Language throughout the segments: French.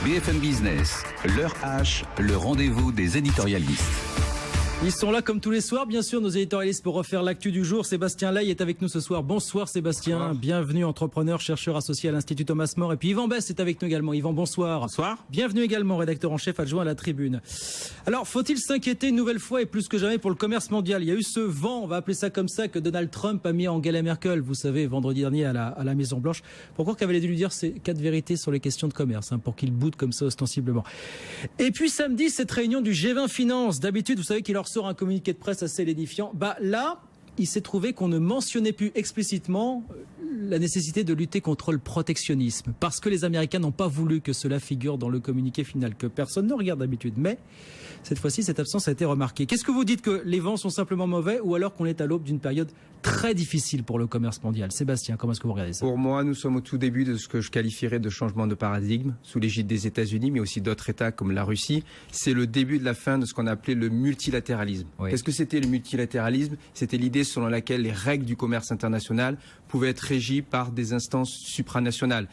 BFM Business, l'heure H, le rendez-vous des éditorialistes. Ils sont là comme tous les soirs, bien sûr, nos éditorialistes pour refaire l'actu du jour. Sébastien Ley est avec nous ce soir. Bonsoir Sébastien, bonsoir. Bienvenue, entrepreneur, chercheur associé à l'Institut Thomas More. Et puis Yvan Besse est avec nous également. Yvan, bonsoir. Bonsoir. Bienvenue également, rédacteur en chef adjoint à la Tribune. Alors, faut-il s'inquiéter une nouvelle fois et plus que jamais pour le commerce mondial? Il y a eu ce vent, on va appeler ça comme ça, que Donald Trump a mis à Angela Merkel, vous savez, vendredi dernier à la Maison-Blanche. Pourquoi qu'elle avait dû lui dire ces 4 vérités sur les questions de commerce, pour qu'il boude comme ça ostensiblement. Et puis samedi, cette réunion du G20 Finance. D'habitude, vous savez qu'il leur sort un communiqué de presse assez lénifiant. Là, il s'est trouvé qu'on ne mentionnait plus explicitement la nécessité de lutter contre le protectionnisme, parce que les Américains n'ont pas voulu que cela figure dans le communiqué final, que personne ne regarde d'habitude. Mais cette fois-ci, cette absence a été remarquée. Qu'est-ce que vous dites, que les vents sont simplement mauvais, ou alors qu'on est à l'aube d'une période très difficile pour le commerce mondial? Sébastien, comment est-ce que vous regardez ça? Pour moi, nous sommes au tout début de ce que je qualifierais de changement de paradigme, sous l'égide des États-Unis, mais aussi d'autres États comme la Russie. C'est le début de la fin de ce qu'on appelait le multilatéralisme. Oui. Qu'est-ce que c'était le multilatéralisme? C'était l'idée selon laquelle les règles du commerce international pouvaient être régies par des instances supranationales.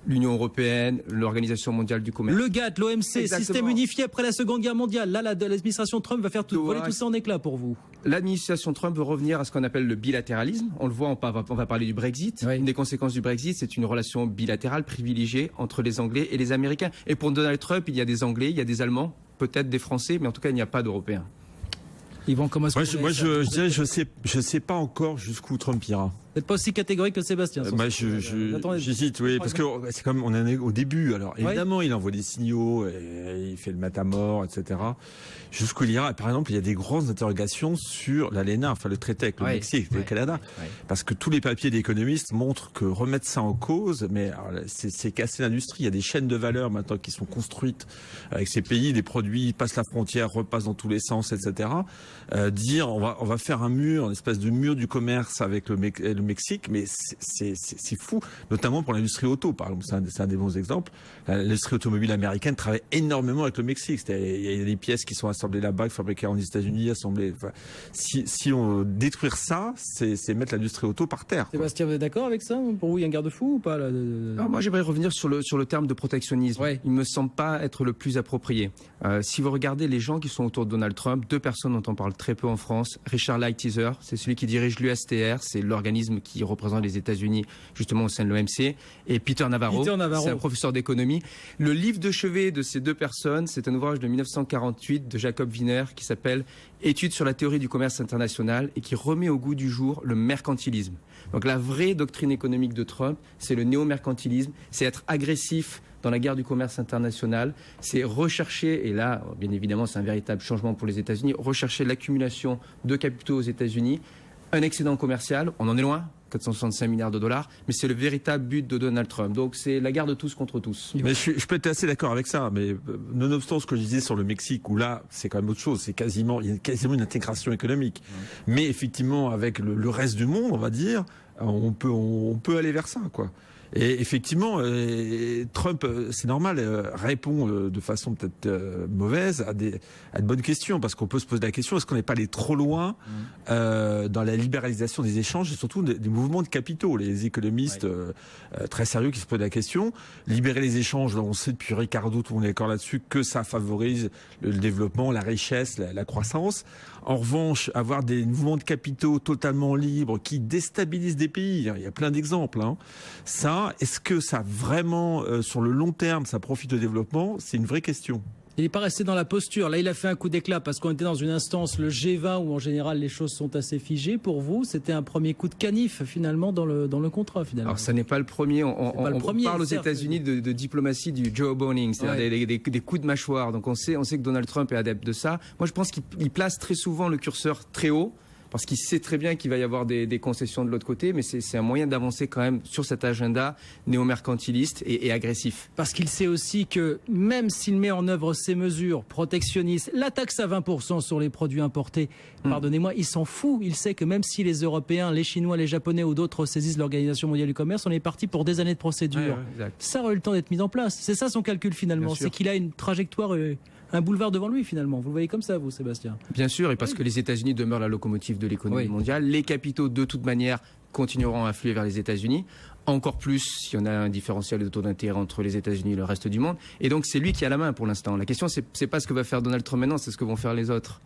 L'Union européenne, l'Organisation mondiale du commerce. Le GATT, l'OMC, système unifié après la Seconde Guerre mondiale. Là, l'administration Trump va faire voler tout ça en éclats pour vous. L'administration Trump veut revenir à ce qu'on appelle le bilatéralisme. On le voit, on va parler du Brexit. Oui. Une des conséquences du Brexit, c'est une relation bilatérale privilégiée entre les Anglais et les Américains. Et pour Donald Trump, il y a des Anglais, il y a des Allemands, peut-être des Français, mais en tout cas, il n'y a pas d'Européens. Yvan, comment est-ce que moi, je dirais, je sais pas encore jusqu'où Trump ira. Vous n'êtes pas aussi catégorique que Sébastien. J'hésite, oui, parce que c'est comme on en est au début. Alors évidemment, il envoie des signaux, et il fait le matamor, etc. Jusqu'où il ira. Par exemple, il y a des grandes interrogations sur l'ALENA, enfin le traité avec le Mexique, le Canada, parce que tous les papiers d'économistes montrent que remettre ça en cause, mais c'est casser l'industrie. Il y a des chaînes de valeur maintenant qui sont construites avec ces pays, des produits passent la frontière, repassent dans tous les sens, etc. Dire on va faire un mur, une espèce de mur du commerce avec le Mexique, mais c'est fou, notamment pour l'industrie auto, par exemple, c'est un des bons exemples. L'industrie automobile américaine travaille énormément avec le Mexique. Il y a des pièces qui sont assemblées là-bas, fabriquées aux États-Unis, assemblées. Enfin, si on détruire ça, c'est mettre l'industrie auto par terre. Sébastien, vous êtes d'accord avec ça? Pour vous, il y a un garde-fou ou pas là, moi, j'aimerais revenir sur le terme de protectionnisme. Il me semble pas être le plus approprié. Si vous regardez les gens qui sont autour de Donald Trump, 2 personnes dont on parle très peu en France. Richard Lighthizer, c'est celui qui dirige l'USTR, c'est l'organisme qui représente les États-Unis justement au sein de l'OMC, et Peter Navarro. C'est un professeur d'économie. Le livre de chevet de ces 2 personnes, c'est un ouvrage de 1948 de Jacob Wiener qui s'appelle Études sur la théorie du commerce international et qui remet au goût du jour le mercantilisme. Donc la vraie doctrine économique de Trump, c'est le néo-mercantilisme, c'est être agressif dans la guerre du commerce international, c'est rechercher, et là, bien évidemment, c'est un véritable changement pour les États-Unis, rechercher l'accumulation de capitaux aux États-Unis, un excédent commercial, on en est loin, 465 milliards de dollars, mais c'est le véritable but de Donald Trump. Donc c'est la guerre de tous contre tous. Mais je peux être assez d'accord avec ça, mais nonobstant ce que je disais sur le Mexique, où là, c'est quand même autre chose, il y a quasiment une intégration économique. Mais effectivement, avec le reste du monde, on va dire, on peut aller vers ça, quoi. Et effectivement, Trump, c'est normal, répond de façon peut-être mauvaise à de bonnes questions, parce qu'on peut se poser la question, est-ce qu'on n'est pas allé trop loin dans la libéralisation des échanges et surtout des mouvements de capitaux? Les économistes très sérieux qui se posent la question, libérer les échanges, on sait depuis Ricardo, tout le monde est d'accord là-dessus, que ça favorise le développement, la richesse, la croissance. En revanche, avoir des mouvements de capitaux totalement libres qui déstabilisent des pays, il y a plein d'exemples, ça, est-ce que ça vraiment, sur le long terme, ça profite au développement? C'est une vraie question. Il n'est pas resté dans la posture. Là, il a fait un coup d'éclat parce qu'on était dans une instance, le G20, où en général les choses sont assez figées. Pour vous, c'était un premier coup de canif finalement dans le contrat. Finalement. Alors, ça n'est pas le premier. On parle aux États-Unis de diplomatie du jawboning, c'est-à-dire des coups de mâchoire. Donc, on sait que Donald Trump est adepte de ça. Moi, je pense qu'il place très souvent le curseur très haut, parce qu'il sait très bien qu'il va y avoir des concessions de l'autre côté, mais c'est un moyen d'avancer quand même sur cet agenda néo-mercantiliste et agressif. Parce qu'il sait aussi que même s'il met en œuvre ces mesures protectionnistes, la taxe à 20% sur les produits importés, pardonnez-moi, il s'en fout. Il sait que même si les Européens, les Chinois, les Japonais ou d'autres saisissent l'Organisation mondiale du commerce, on est parti pour des années de procédure. Ça aurait eu le temps d'être mis en place. C'est ça son calcul finalement, c'est qu'il a une trajectoire... un boulevard devant lui finalement. Vous le voyez comme ça, vous, Sébastien? Bien sûr, et parce que les États-Unis demeurent la locomotive de l'économie mondiale. Les capitaux, de toute manière, continueront à affluer vers les États-Unis. Encore plus si on a un différentiel de taux d'intérêt entre les États-Unis et le reste du monde. Et donc, c'est lui qui a la main pour l'instant. La question, c'est pas ce que va faire Donald Trump maintenant, c'est ce que vont faire les autres.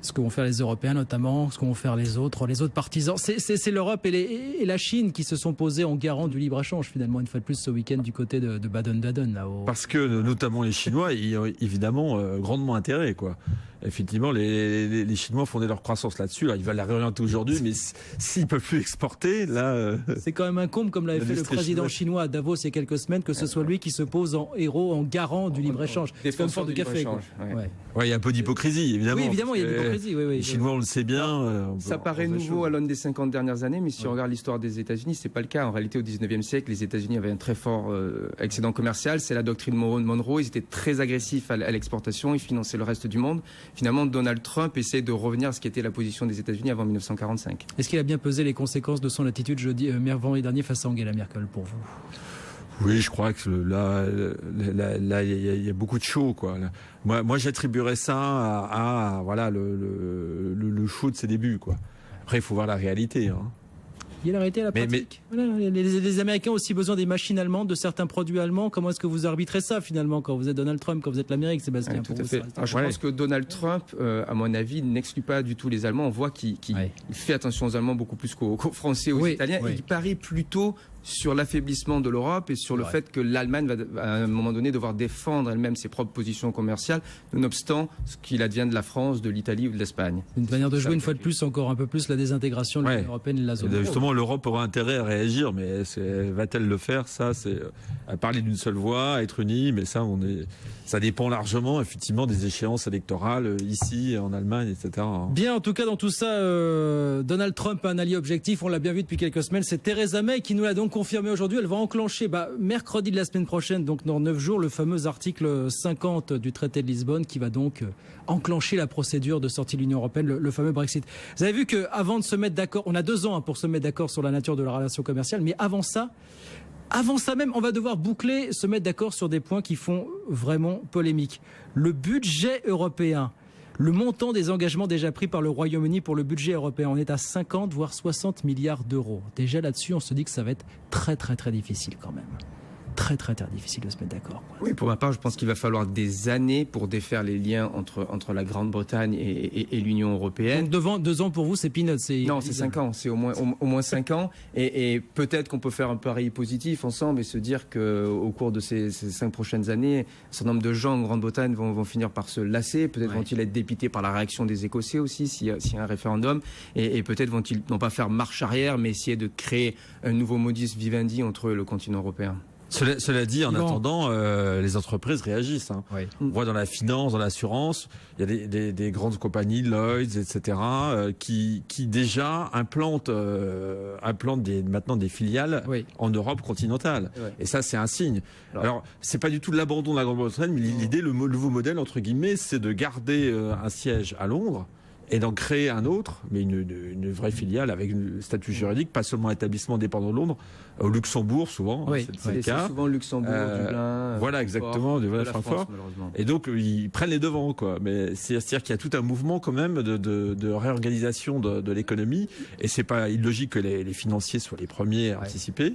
Ce que vont faire les Européens notamment, ce que vont faire les autres partisans. C'est l'Europe et la Chine qui se sont posés en garant du libre-échange finalement, une fois de plus ce week-end du côté de Baden-Baden. Là-haut. Parce que notamment les Chinois, ils ont évidemment grandement intérêt, quoi. Effectivement, les Chinois fondaient leur croissance là-dessus. Là, ils veulent la réorienter aujourd'hui, mais s'ils peuvent plus exporter, là... C'est quand même un comble, comme l'avait fait le président chinois à Davos il y a quelques semaines, que ce soit lui qui se pose en héros, en garant du libre-échange. C'est comme fort de café. Ouais, il y a un peu d'hypocrisie, évidemment. Oui, évidemment, il y a de l'hypocrisie. Oui, les Chinois, on le sait bien. Ça paraît nouveau à l'aune des 50 dernières années, mais si on regarde l'histoire des États-Unis, c'est pas le cas. En réalité, au 19e siècle, les États-Unis avaient un très fort excédent commercial. C'est la doctrine Monroe. Ils étaient très agressifs à l'exportation. Ils finançaient le reste du monde. Finalement, Donald Trump essaie de revenir à ce qui était la position des États-Unis avant 1945. Est-ce qu'il a bien pesé les conséquences de son attitude vendredi dernier face à Angela Merkel pour vous? Oui, je crois que là, il y a beaucoup de show, quoi. Moi, j'attribuerais ça à voilà le show de ses débuts, quoi. Après, il faut voir la réalité. Hein. Il y a la réalité à la pratique. Voilà, les Américains ont aussi besoin des machines allemandes, de certains produits allemands. Comment est-ce que vous arbitrez ça finalement quand vous êtes Donald Trump, quand vous êtes l'Amérique, Sébastien? Tout à fait. Alors, je pense que Donald Trump, à mon avis, n'exclut pas du tout les Allemands. On voit qu'il fait attention aux Allemands beaucoup plus qu'aux Français, aux Italiens. Il parie plutôt sur l'affaiblissement de l'Europe et sur le fait que l'Allemagne va à un moment donné devoir défendre elle-même ses propres positions commerciales, nonobstant ce qu'il advienne de la France, de l'Italie ou de l'Espagne. Une manière de jouer une fois de plus, encore un peu plus, la désintégration de l'Union européenne et de la zone euro. Justement, l'Europe aura intérêt à réagir, mais va-t-elle le faire? Ça, c'est à parler d'une seule voix, à être unie, mais ça dépend largement, effectivement, des échéances électorales ici, en Allemagne, etc. Bien, en tout cas, dans tout ça, Donald Trump a un allié objectif, on l'a bien vu depuis quelques semaines, c'est Theresa May qui nous l'a donc confirmé aujourd'hui. Elle va enclencher mercredi de la semaine prochaine, donc dans 9 jours, le fameux article 50 du traité de Lisbonne qui va donc enclencher la procédure de sortie de l'Union européenne, le fameux Brexit. Vous avez vu qu'avant de se mettre d'accord, on a 2 ans pour se mettre d'accord sur la nature de la relation commerciale, mais avant ça même, on va devoir se mettre d'accord sur des points qui font vraiment polémique. Le budget européen, le montant des engagements déjà pris par le Royaume-Uni pour le budget européen, on est à 50 voire 60 milliards d'euros. Déjà là-dessus, on se dit que ça va être très très très difficile quand même. Très difficile de se mettre d'accord. Oui, pour ma part, je pense qu'il va falloir des années pour défaire les liens entre la Grande-Bretagne et l'Union européenne. Donc 2 ans pour vous, c'est peanuts? Non, c'est 5 ans. C'est au moins 5 ans. Et peut-être qu'on peut faire un pari positif ensemble et se dire qu'au cours de ces 5 prochaines années, un certain nombre de gens en Grande-Bretagne vont finir par se lasser. Peut-être vont-ils être dépités par la réaction des Écossais aussi, s'il y a un référendum. Et peut-être vont-ils non pas faire marche arrière, mais essayer de créer un nouveau modus vivendi entre le continent européen. Cela dit, en attendant, les entreprises réagissent. Hein. Oui. On voit dans la finance, dans l'assurance, il y a des grandes compagnies, Lloyds, etc., qui déjà implantent maintenant des filiales en Europe continentale. Oui. Et ça, c'est un signe. Alors, c'est pas du tout de l'abandon de la Grande-Bretagne, mais l'idée, le nouveau modèle, entre guillemets, c'est de garder un siège à Londres et d'en créer un autre, mais une vraie filiale avec un statut juridique, pas seulement établissement dépendant de Londres, au Luxembourg souvent, c'est le cas. Souvent Luxembourg, Dublin, voilà exactement, Francfort. Et donc ils prennent les devants, quoi. Mais c'est-à-dire qu'il y a tout un mouvement quand même de réorganisation de l'économie, et c'est pas illogique que les financiers soient les premiers à anticiper.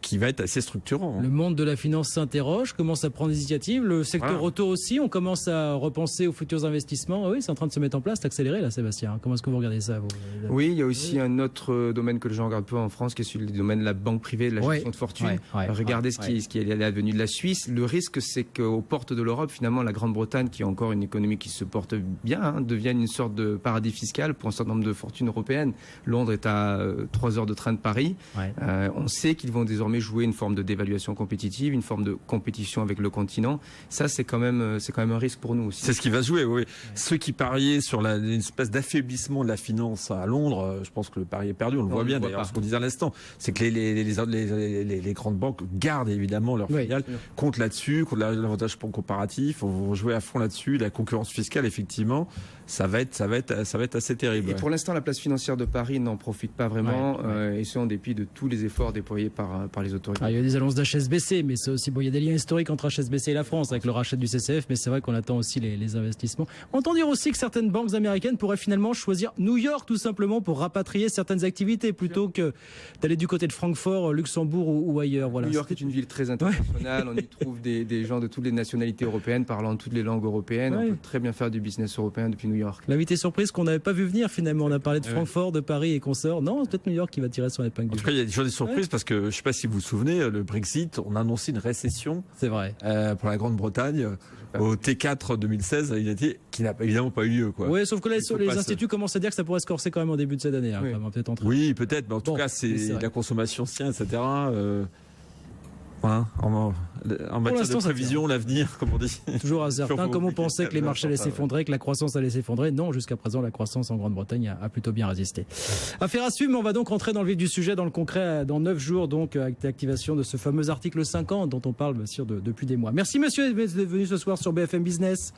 Qui va être assez structurant. Le monde de la finance s'interroge, commence à prendre des initiatives. Le secteur auto aussi, on commence à repenser aux futurs investissements. Oui, c'est en train de se mettre en place, d'accélérer là, Sébastien. Comment est-ce que vous regardez ça, vous? Oui, il y a aussi un autre domaine que les gens regardent peu en France, qui est celui du domaine de la banque privée, de la gestion de fortune. Regardez ce qui est l'avenue de la Suisse. Le risque, c'est qu'aux portes de l'Europe, finalement, la Grande-Bretagne, qui a encore une économie qui se porte bien, devienne une sorte de paradis fiscal pour un certain nombre de fortunes européennes. Londres est à 3 heures de train de Paris. On sait qu'ils vont désormais jouer une forme de dévaluation compétitive, une forme de compétition avec le continent. Ça, c'est quand même un risque pour nous aussi. C'est ce qui va se jouer, oui. Ceux qui pariaient sur une espèce d'affaiblissement de la finance à Londres, je pense que le pari est perdu. On le voit bien d'ailleurs. Ce qu'on disait à l'instant, c'est que les grandes banques gardent évidemment leurs filiales, comptent là-dessus, comptent l'avantage comparatif. On va jouer à fond là-dessus. La concurrence fiscale, effectivement, ça va être assez terrible. Et pour l'instant, la place financière de Paris n'en profite pas vraiment, et ce en dépit de tous tous les efforts déployés par les autorités. Il y a des annonces d'HSBC, mais c'est aussi, il y a des liens historiques entre HSBC et la France avec le rachat du CCF, mais c'est vrai qu'on attend aussi les investissements. On entend dire aussi que certaines banques américaines pourraient finalement choisir New York tout simplement pour rapatrier certaines activités plutôt que d'aller du côté de Francfort, Luxembourg ou ailleurs. Voilà. New York est une ville très internationale, on y trouve des gens de toutes les nationalités européennes parlant toutes les langues européennes, on peut très bien faire du business européen depuis New York. L'invité surprise qu'on n'avait pas vu venir finalement, on a parlé de Francfort, de Paris et consorts. Non, c'est peut-être New York qui va tirer son épingle du jeu. En tout cas, il y a toujours des surprises parce que je ne sais pas si vous vous souvenez, le Brexit, on a annoncé une récession. C'est vrai. Pour la Grande-Bretagne au T4 2016, qui n'a évidemment pas eu lieu. Oui, sauf que là, les instituts commencent à dire que ça pourrait se corser quand même en début de cette année. Hein, peut-être oui, peut-être, mais en tout cas, c'est la consommation tient, etc. En matière de prévision, l'avenir, comme on dit. Toujours incertain, comme on pensait que les marchés allaient s'effondrer, que la croissance allait s'effondrer. Non, jusqu'à présent, la croissance en Grande-Bretagne a plutôt bien résisté. Affaire à suivre, mais on va donc rentrer dans le vif du sujet, dans le concret, dans 9 jours, donc, avec l'activation de ce fameux article 50 dont on parle, bien sûr, depuis des mois. Merci, monsieur, d'être venu ce soir sur BFM Business.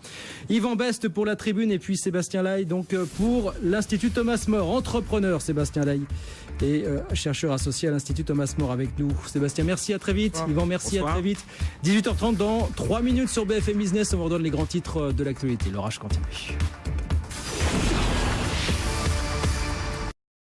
Yvan Best pour la Tribune et puis Sébastien Lai, donc, pour l'Institut Thomas More, entrepreneur, Sébastien Lai, et chercheur associé à l'Institut Thomas More avec nous. Sébastien, merci, à très vite. Yvan, merci, à très vite. 18h30 dans 3 minutes sur BFM Business, on vous redonne les grands titres de l'actualité. L'orage continue.